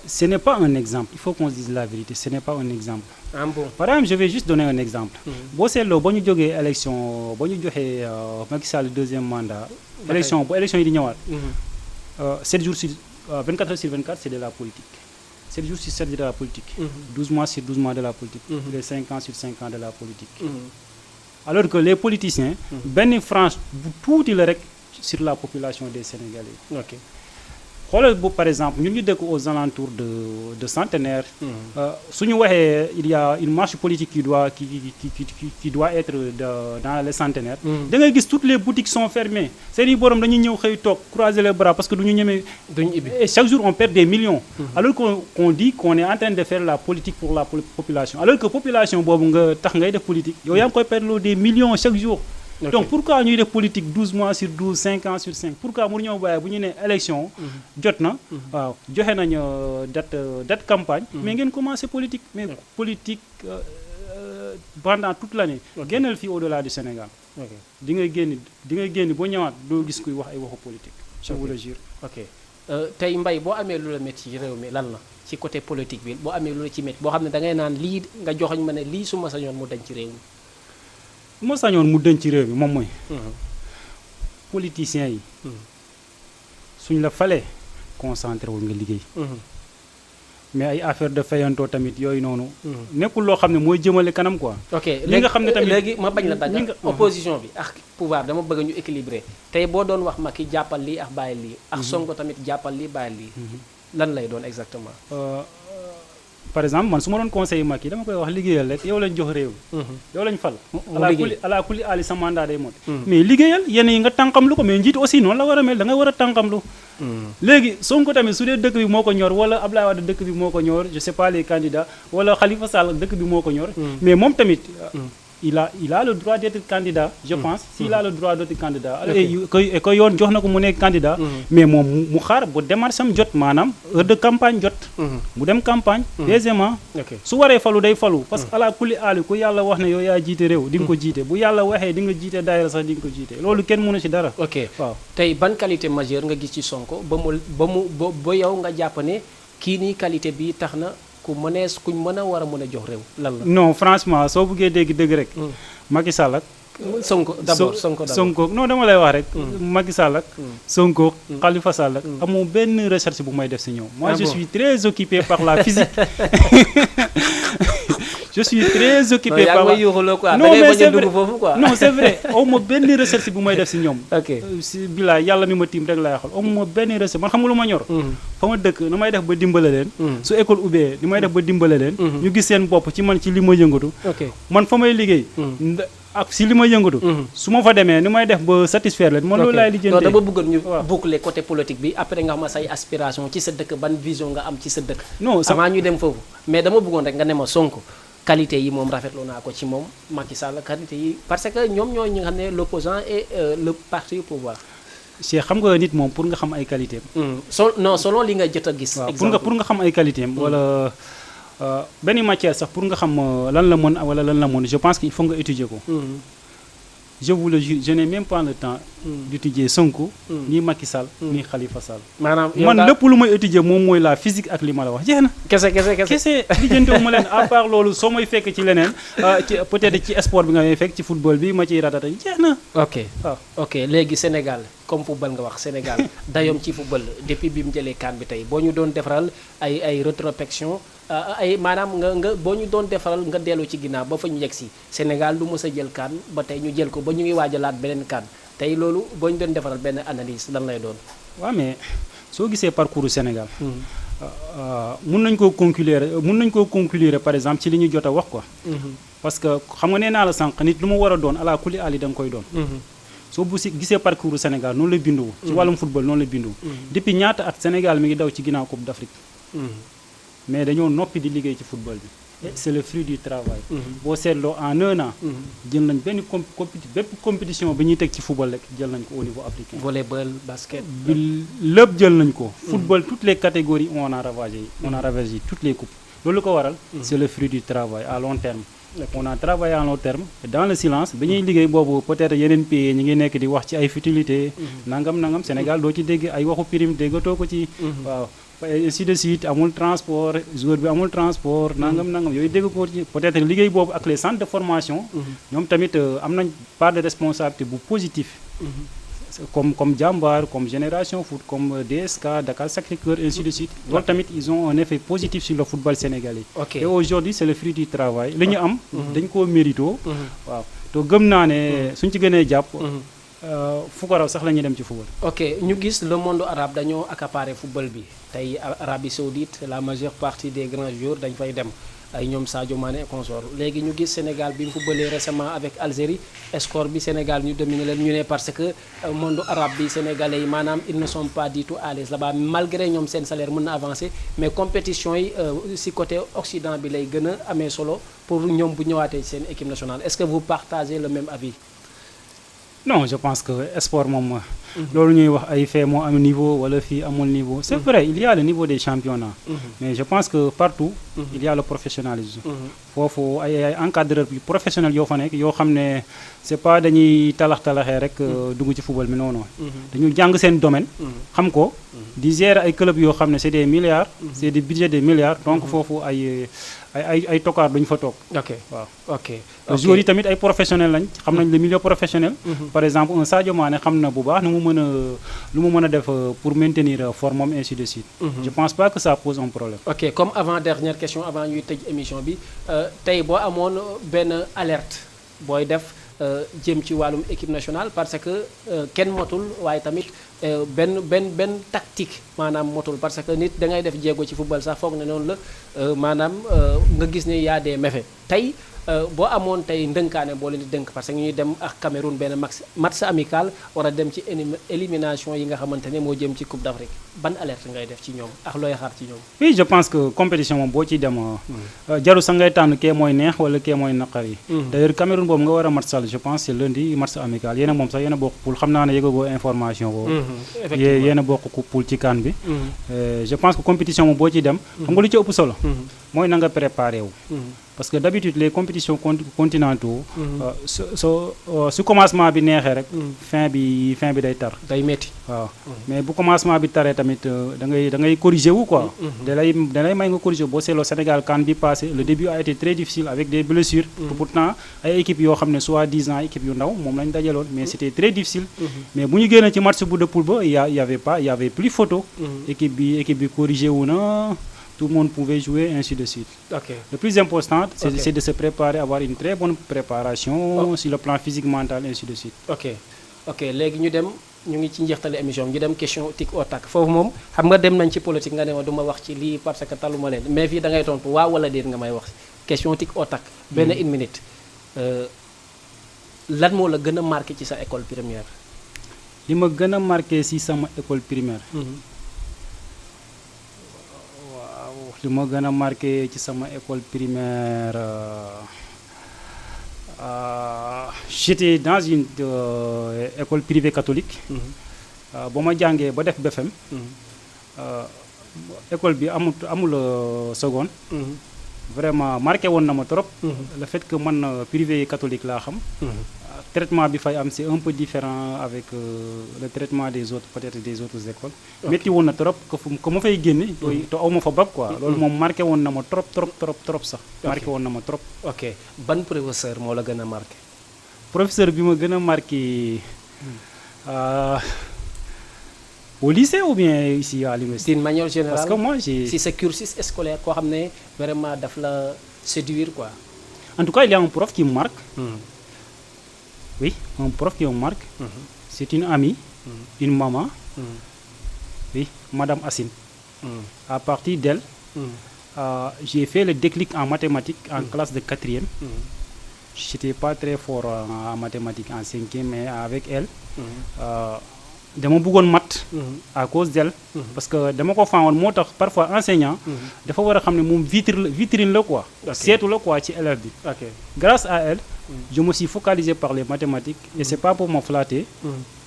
ce n'est pas un exemple il faut qu'on se dise la vérité ce n'est pas un exemple. Ah bon. Par exemple je vais juste donner un exemple. boo seetloo ba ñu jógee élection ba ñu joxee Macky Sall deuxième mandat. élection yi di ñëwaat. 7 jours sur 24 heures sur 24 c'est de la politique. 7 jours sur 7 de la politique. 12 mois sur 12 mois de la politique. les 5 ans sur 5 ans de la politique. Alors que les politiciens benn frange bu tuuti la rek sur la population des Sénégalais. ok xoolal bu par exemple ñun ñu dëkk aux alentours de centenaire. su ñu waxee il y a une marche politique qui doit être dans les centenaires. da ngay gis toutes les boutiques sont fermées seen i borom dañuy ñëw xëy toog croiser les bras parce que duñu ñemee. duñu ibbi et chaque jour on perd des millions. alors qu'on dit qu'on est en train de faire la politique pour la population alors que population boobu nga tax ngay def politique yow yaa ngi koy perdre des millions chaque jour. Okay. Donc pourquoi ñuy def politique 12 mois sur 12 5 ans sur 5 pourquoi mënu ñoo bàyyi bu ñu ne élection jot na waaw joxe nañu date campagne mais ngeen commencé politique mais politique pendant toute l'année génnal fii au-delà du Sénégal di ngay génn boo ñëwaat doo gis kuy wax ay waxu politique je vous le jure. ok tey Mbaye boo amee lu la métti ci réew mi lan la ci côté politique bi boo amee lu la ci métti boo xam ne da ngay naan lii nga joxoñ ma ne lii su ma sañoon mu dañ ci réew mi. moo sañoon mu denc ci réew mi moom mooy politiciens yi suñ la falee concentré wul nga liggéey mais ay affaire de fayantoo tamit yooyu noonu nekkul loo xam ne mooy jëmale kanam quoi. ok li nga xam ne tamit léegi ma bañ la dagg opposition bi ak pouvoir dama bëgg ñu équilibré tey boo doon wax Macky jàppal lii ak bàyyi lii ak Sonko tamit jàppal lii bàyyi lii lan lay doon exactement. par exemple man su ma doon conseiller Macky dama koy wax liggéeyal rek yow lañ jox réew yow lañ fal ala kulli aali sa mandat day mot mais liggéeyal yenn yi nga tànqamlu ko mais njiit aussi noonu la war a mel da nga war a tànqamlu léegi Sonko tamit su dee dëkk bi moo ko ñor wala Abdoulaye Wade dëkk bi moo ko ñor je sais pas les candidats wala Khalifa Sall dëkk bi moo ko ñor mais moom tamit il a le droit d'être candidat je pense s'il a le droit d'être candidat et que yoon jox na ko mu nekk candidat mais moom mu xaar bu démarche am jot maanaam heure de campagne jot mu dem campagne deuxièmement su waree falu day falu parce que ala kulli aali ku yàlla wax ne yow yaa jiite réew di nga ko jiite bu yàlla waxee di nga jiite daayira sax di nga ko jiite loolu kenn mënu ci dara. ok waaw tey ban qualité majeure nga gis ci Sonko ba yow nga jàpp ne kii nii qualité bi tax na kuñ mën a war a mën a jox réew lan la. non franchement soo bëggee dégg dëgg rek. Macky Sall ak Sonko d'abord Sonko d'abord. Sonko non dama lay wax rek. Macky Sall ak. Sonko Khalifa Sall ak. amoo benn recherche bu may def si ñoom. moi je suis très occupé par la physique. je suis très occupé par la non mais c'est vrai non c'est vrai amoo benn recherche bu may def si ñoom. ok si bilaay yàlla mi ma tiim rek laay xool amoo benn recherche man xam nga lu ma ñor. fa ma dëkk nu may def ba dimbale leen. su école ubbee ni may def ba dimbale leen. ñu gis seen bopp ci man ci li ma yëngatu. man fa may liggéey. ak si li ma yëngatu. su ma fa demee ni may def ba satisfaire leen man loolu laay lijjantee. dama bëggoon ñu boucler côté politique bi après nga xam ne say aspiration ci sa dëkk ban vision nga am ci sa dëkk. non avant ñu dem foofu mais dama bëggoon rek nga ne ma Sonko qualité yi moom rafetlu naa ko ci moom Macky Sall qualité yi parce que ñoom ñoo ñu xam ne l'opposant et le parti au pouvoir. Cheikh xam nga nit moom pour nga xam ay qualité am. non selon li nga jot a gis. exemple pour nga xam ay qualité am wala. benn matière sax pour nga xam lan la mën wala lan la mën je pense qu'il faut nga étudier ko. je vous le jure je n'ai même pas le temps d'étudier Sonko ni Macky Sall ni Khalifa Sall. maanaam man lépp lu may étudier moom mooy la physique ak li ma la wax jeex na. kese lijjantewu ma leen à part loolu soo may fekk ci leneen ci peut-être ci sport bi nga may fekk ci football bi ma ciy ratata jeex na. ok léegi Sénégal comme football nga wax Sénégal dayoom ci football depuis bi mu jëlee CAN bi tey boo ñu doon defaral ay rétrospection ay maanaam nga boo ñu doon defaral nga dellu ci ginnaaw ba fa ñu yegg si Sénégal du mës a jël CAN ba tey ñu jël ko ba ñu ngi waajalaat beneen CAN tey loolu boo ñu doon defaral benn analyse lan lay doon. waaw mais soo gisee parcours Sénégal. mun nañ koo conclure par exemple ci li ñu jot a wax quoi. parce que xam nga nee naa la sànq nit lu mu war a doon ala kulli ali da nga koy doon. soo bu si gisee parcours Sénégal noonu la bindoo. ci wàllum football noonu la bindoo. depuis ñaata at Sénégal mi ngi daw ci ginnaaw Coupe d'Afrique. mais dañoo noppi di liggéey ci football bi. et c'est le fruit du travail. boo seetloo en un an. jël nañ bépp compétition bi ñuy teg ci football rek jël nañ ko au niveau africain. volleyball basket. bi lépp jël nañ ko. football toutes les catégories on a ravagé toutes les coupes. loolu ko waral. c'est le fruit du travail à long terme. on a travaillé à long terme dans le silence bi ñuy liggéey boobu peut-être yeneen pays ñi ngi nekk di wax ci ay futilités. nangam Sénégal doo ci dégg ay waxu prime déggatoo ko ci. waaw ainsi de suite amul transport joueur bi amul transport. nangam yooyu dégg ko ci peut-être liggéey boobu ak les centres de formation. ñoom tamit am nañ part de responsabilité bu positif. comme Jambar comme Génération Foot comme DSK Dakar Sacré-Cœur ainsi de suite. loolu tamit ils ont un effet positif sur le football sénégalais. et aujourd'hui c'est le fruit du travail. li ñu am. dañ koo mérito. waaw te gëm naa ne suñ ci gënee jàpp. fu ko raw sax la ñuy dem ci football. ok ñu gis le monde arabe dañoo accaparer football bi tey Arabie Saoudite la majeure partie des grands joueurs dañ fay dem ay ñoom Sadio Mané et consort léegi ñu gis Sénégal bi mu footballee récemment avec Algérie score bi Sénégal ñu dominer leen ñu ne parce que monde arabe bi sénégalais yi maanaam ils ne sont pas du tout à l'aise là-bas malgré ñoom seen salaire mën na avancer mais compétition yi si côté Occident bi lay gën a amee solo pour ñoom bu ñëwaatee seen équipe nationale est-ce que vous partagez le même avis. non je pense que sport moom loolu ñuy wax ay fait moo am niveau wala fii amul niveau c'est vrai il y a le niveau des championnats mais je pense que partout il y a le professionnalisme foofu ay encadreur bi professionnel yoo fa nekk yoo xam ne c'est pas dañuy talaxee rek dugg ci football bi non dañu jàng seen domaine xam ko di gérer ay club yoo xam ne c'est des milliards c'est des budgets des milliards donc foofu ay tokaar duñu fa toog. ok joueurs yi tamit ay professionnels lañ xam nañ le milieu professionnel. par exemple un Sadio Mané xam na bu baax lu mu mën a def pour maintenir forme am ainsi de suite. je pense pas que ça pose un problème. ok comme avant dernière question avant ñuy tëj émission bi tey boo amoon benn alerte booy def jëm ci wàllum équipe nationale parce que kenn motul waaye tamit benn tactique maanaam motul parce que nit da ngay def jéego ci football sax foog ne noonu la maanaam nga gis ne y a des méfaits tey boo amoon tey ndënkaane boo leen di dënk parce que ñuy dem ak Cameroun benn match amical war a dem ci élimination yi nga xamante ne moo jëm ci Coupe d'Afrique ban alerte ngay def ci ñoom ak looy xaar ci ñoom. oui je pense que compétition moom boo ciy dem jaru sa ngay tànn kee mooy neex wala kee mooy naqari. d'ailleurs Cameroun boobu nga war a matsal je pense c'est lundi match amical yéen a moom sax yéen a bokk poule xam naa ne yëgagoo information boobu. effectivement yéen a bokk poule ci CAN bi. je pense que compétition moom boo ciy dem. xam nga lu ci ëpp solo. mooy na nga préparé wu. parce que d'habitude les compétitions continentaux. su commencement bi neexee rek. fin bi day tar. day metti waaw mais bu commencement bi taree tamit da ngay corriger wu quoi. da lay may nga corriger boo seetloo Sénégal CAN bi passé le début a été très difficile avec des blessures. pourtant ay équipes yoo xam ne soi-disant équipe yu ndaw moom lañ dajaloon mais c'était très difficile. mais bu ñu génnee ci match bu de poule ba y avait plus photo. équipe bi corriger wu na. Tout le monde pouvait jouer, ainsi de suite. Okay. Le plus important, c'est de se préparer, avoir une très bonne préparation sur le plan physique, mental, ainsi de suite. Ok, léegi ñu dem ñu ngi ci njeextale émission ñu dem question tic au tac foofu moom xam nga dem nañ ci politique nga ne ma du ma wax ci lii parce que taluma leen mais fii da ngay tontu waaw wala déet nga may wax question tic au tac. benn une minute. lan moo la gën a marqué ci sa école primaire. li ma gën a marqué ci sama école primaire. li ma gën a marqué ci sama école primaire j'étais dans une école privée catholique. ba ma jàngee ba def BFM. école bi amul seconde. vraiment marqué woon na ma trop. le fait que man privé catholique laa xam. traitement bi fay am c'est un peu différent avec le traitement des autres peut-être des autres écoles. metti woon na trop que ma fay génne. te aw ma fa bag quoi. loolu moom marqué woon na ma trop sax. marqué woon na ma trop. ok ban professeur moo la gën a marqué. professeur bi ma gën a marqué au lycée ou bien ici à l'université. d'une manière générale parce que moi j'ai. si sa cursus scolaire koo xam ne vraiment daf la séduire quoi. en tout cas il y a un prof qui me marque. Oui, un prof qui me marque. C'est une amie, une maman. Oui, Madame Assine. À partir d'elle, j'ai fait le déclic en mathématiques en classe de 4e. J'étais pas très fort en mathématiques en 5e, mais avec elle, dama bëggoon maths à cause d'elle. parce que dama ko faawoon moo tax parfois enseignant. dafa war a xam ne moom vitrine la quoi. seetu la quoi ci élève bi. grâce à elle. je me suis focalisé par les mathématiques. et c'est pas pour me flatter.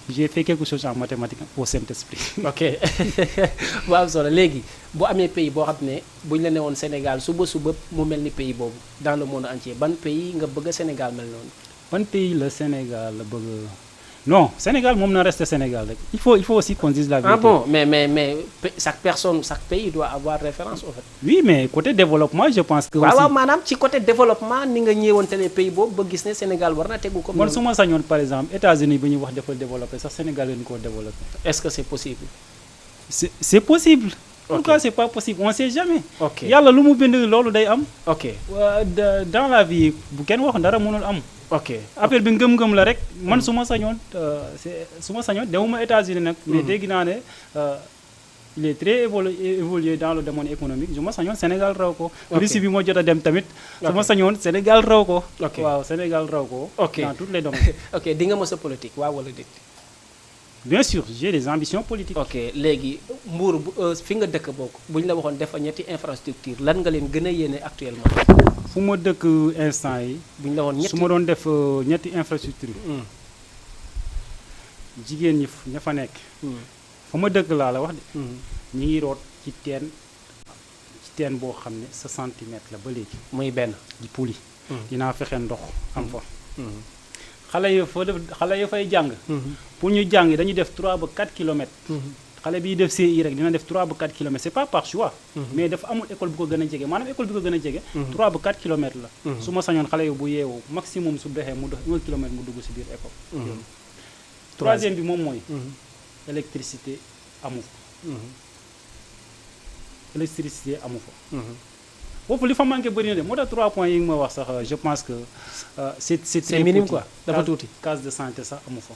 j'ai fait quelque chose en mathématiques au Saint-Esprit. ok bu am solo léegi bu amee pays boo xam ne bu ñu la ne woon Sénégal suba mu mel ni pays boobu dans le monde entier ban pays nga bëgg a Sénégal mel noonu. ban pays la Sénégal la bëgg. Non, Sénégal, moom na reste Sénégal. Il faut aussi qu'on dise la vérité. Ah bon, mais chaque personne, chaque pays doit avoir référence en fait. Oui, mais côté développement, je pense que. waaw maanaam ci côté développement ni nga ñëwantale pays boobu ba gis ne Sénégal war na tegu comme. man su ma sañoon par exemple États-Unis bi ñu wax dafa développé sax Sénégal lañu ko développé. Est-ce que c'est possible. C'est possible. Pourquoi c'est pas possible on sait jamais. ok yàlla lu mu bind loolu day am. ok dans la vie bu kenn wax dara mënul am. ok affaire bi ngëm-ngëm la rek man su ma sañoon demuma États-Unis nag. mais dégg naa ne il est très évolué dans le domaine économique su ma sañoon Sénégal raw ko. Russie bi moo jot a dem tamit. su ma sañoon Sénégal raw ko. waaw Sénégal raw ko. dans tous les domaines. ok di nga mës a politique waaw wala déet. bien sûr j'ai des ambitions politiques. ok léegi Mbour fi nga dëkk bokk bu ñu la waxoon def ñetti infrastructure lan nga leen gën a yéene actuellement. fu ma dëkk instant yi. bu ñu la woon ñetti su ma doon def ñetti infrastructure jigéen ñi ña fa nekk. fa ma dëkk laa la wax de. ñi ngi root ci teen boo xam ne 60 mètres la ba léegi. muy benn di puli. dinaa fexe ndox am fa. xale ya fay jàng. pour ñu jàng dañuy def 3 ba 4 kilomètres. xale bi def CI rek dina def 3 ba 4 kilomètres c'est pas par choix. mais dafa amul école bu ko gën a jege maanaam école bi ko gën a jege. 3 ba 4 kilomètres la. su ma sañoon xale yu bu yeewoo maximum su doxee mu dox 1 kilomètre mu dugg ci biir école. troisième bi moom mooy. électricité amu fa. électricité amu fa. foofu li fa manqué bëri na de moo tax 3 points yi nga ma wax sax je pense que. c'est minime quoi dafa tuuti case de santé sax amu fa.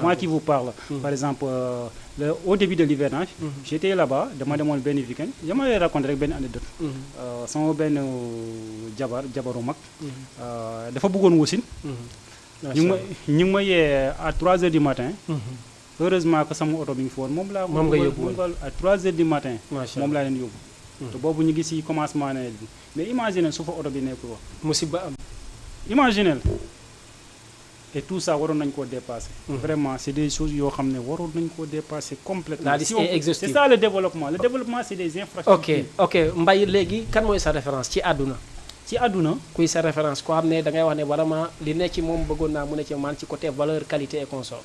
moi qui vous parle. par exemple au début de l'hivernage. j'étais là-bas dama demoon benn week-end dama lay raconter rek benn anecdote. sama benn jabaru mag. dafa bëggoon wasin. ñu ngi ma yee à 3 heures du matin. heureusement que sama oto bi ngi fi woon moom nga yóbbu à 3 heures du matin. moom laa leen yóbbu. te boobu ñu ngi ci commencement nawet bi mais imaginez su fa oto bi nekkul woon. musiba am. imaginez et tout ça waroon nañ koo dépasser. Vraiment c'est des choses yoo xam ne waroon nañ koo dépasser complètement. La liste est exhaustive. C'est ça le développement c'est des infrastructures. ok Mbaye léegi kan mooy sa référence ci àdduna. ci àdduna. kuy sa référence koo xam ne da ngay wax ne vraiment li ne ci moom bëggoon naa mu ne ci man ci côté valeur qualité et consort.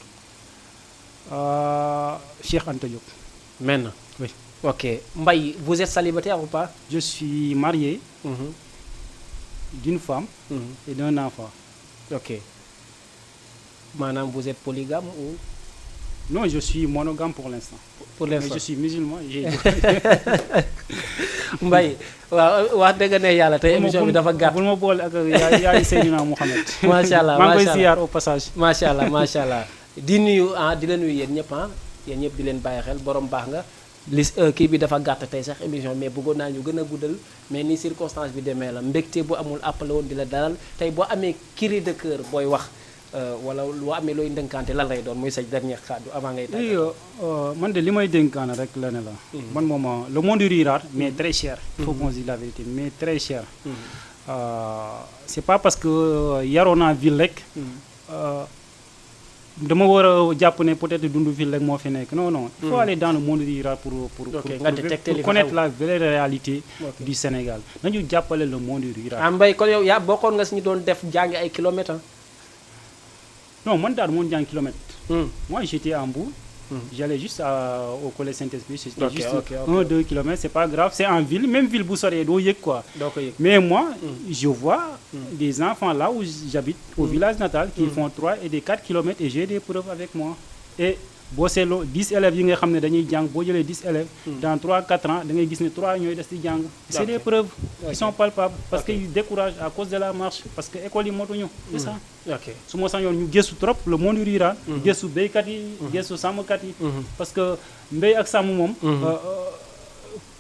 Cheikh Anta Diop. maintenant. Oui. ok Mbaye vous êtes célibataire ou pas. Je suis marié. D'une femme. Et d'un enfant. ok maanaam vous êtes polygame ou. Non, je suis monogame pour l'instant. Pour l'instant. Mais je suis musulman. Mbaye waaw wax dëgg ne yàlla tey émission bi dafa gàtt. bul ma boole ak yaay Seydina Mouhamed. macha allah maa ngi koy ziar au passage. macha allah di nuyu di la nuyu yéen ñëpp yéen ñëpp di leen bàyyi xel borom baax nga. kii bi dafa gàtt tey sax émission mais bëggoon naa ñu gën a guddal mais ni circonstance bi demee la mbégte bu amul appelé woon di la dalal tey boo amee cri de cœur booy wax. wala loo amee looy ndënkaante lan lay doon muy sa dernier kàddu avant ngay tàggatoo. oui man de li may dénkaane rek la ne la. man moom le monde rural mais très cher. il faut qu'on dise la vérité mais très cher. C'est pas parce que yaroo naa ville rek. dama war a jàpp ne peut-être dundu ville rek moo fi nekk non. il faut aller dans le monde rural pour connaître la vraie réalité du Sénégal nañu jàppale le monde rural. Mbaye kon yow yaa bokkoon nga si ñu doon def jàngi ay kilomètres. Non, moi, dans mon kilomètre. Moi, j'étais en Mbour. J'allais juste au collège Saint-Esprit. C'était juste 1-2 km. C'est pas grave. C'est en ville. Même ville, vous serez quoi. Mais moi, je vois des enfants là où j'habite, au village natal, qui font 3 et des 4 km et j'ai des preuves avec moi. Et boo seetloo 10 élèves yi nga xam ne dañuy jàng boo jëlee 10 élèves. dans 3-4 ans da ngay gis ne 3 ñooy des di jàng. c'est des preuves qui sont palpables. parce que ils découragent à cause de la marche parce que école yi motuñu. c'est ça. su ma sañoon ñu gëstu trop le monde rural. gëstu béykat yi. gëstu sàmmkat yi. parce que mbéy ak sàmm moom.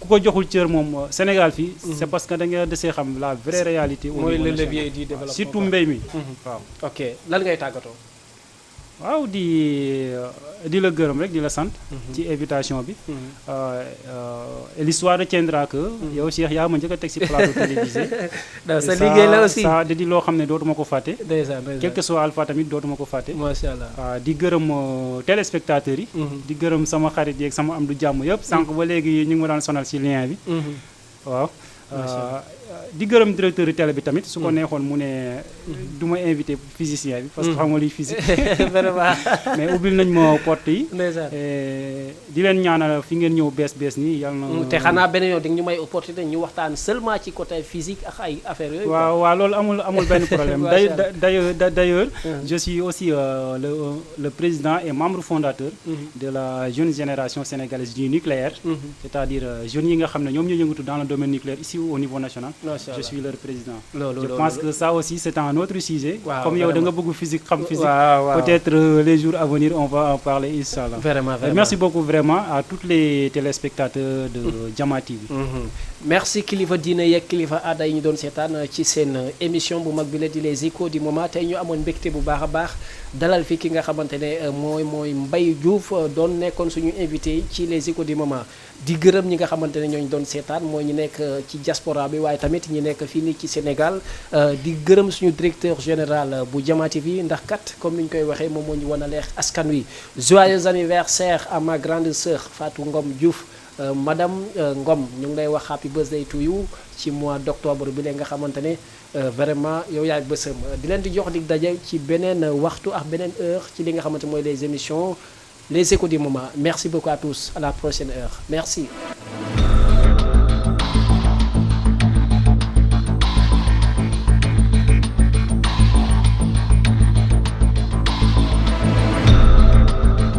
ku ko joxul cër moom Sénégal fii. c'est parce que da nga desee xam la vraie réalité. mooy le levier du développement surtout mbéy mi. waaw ok lan ngay tàggatoo. waaw di la gërëm rek di la sant. ci invitation bi. Et l'histoire retiendra que. yow Cheikh yaa ma njëkk a teg ci plateau télévisé. sa liggéey la aussi ça di loo xam ne dootuma ko fàtte. ndeysaan quel que soit alpha tamit dootuma ko fàtte. macha allah di gërëm téléspectateurs yi. di gërëm sama xarit yeeg sama am du jàmm yëpp. sànq ba léegi ñu ngi ma daan sonal ci lien bi. waaw. di gërëm directeur yu télé bi tamit su ko neexoon mu ne du ma invité physicien bi parce que xam nga luy physique vraiment mais ubbil nañ ma porte yi ndeysaan di leen ñaanal fi ngeen ñëw bees nii yàlla na te xanaa beneen yoon di ñu may opportunité ñu waxtaan seulement ci côté physique ak ay affaires yooyu waaw loolu amul benn problème d'ailleurs je suis aussi le président et membre fondateur de la jeune génération sénégalaise du nucléaire c'est-à-dire jeunes yi nga xam ne ñoom ñoo yëngatu dans le domaine nucléaire ici au niveau national. Je suis leur président. Je pense que ça aussi c'est un autre sujet. Comme yow da nga bëgg physique xam physique. Peut-être les jours à venir on va en parler inchallah. Vraiment. Merci beaucoup vraiment à tous les téléspectateurs de Jama TV. Merci kilifa diine yeeg kilifa aada yi ñu doon seetaan ci seen émission bu mag bi la di les échos du moment tey ñu amoon mbégte bu baax a baax dalal fi ki nga xamante ne mooy Mbaye Diouf doon nekkoon suñu invité ci les échos du moment di gërëm ñi nga xamante ne ñooñu doon seetaan mooy ñu nekk ci diaspora bi waaye tamit ñi nekk fii nii ci Sénégal di gërëm suñu directeur général bu Jama TV ndax kat comme ni ñu koy waxee moom moo ñu wan a leex askan wi joyeux anniversaire à ma grande sœur Fatou Ngom Diouf. Madame Ngom ñu ngi lay wax happy birthday to you ci mois d'octobre bi lee nga xamante ne vraiment yow yaay bësam di leen di jox dig daje ci beneen waxtu ak beneen heure ci li nga xamante mooy les émissions les échos du moment merci beaucoup à tous à la prochaine heure merci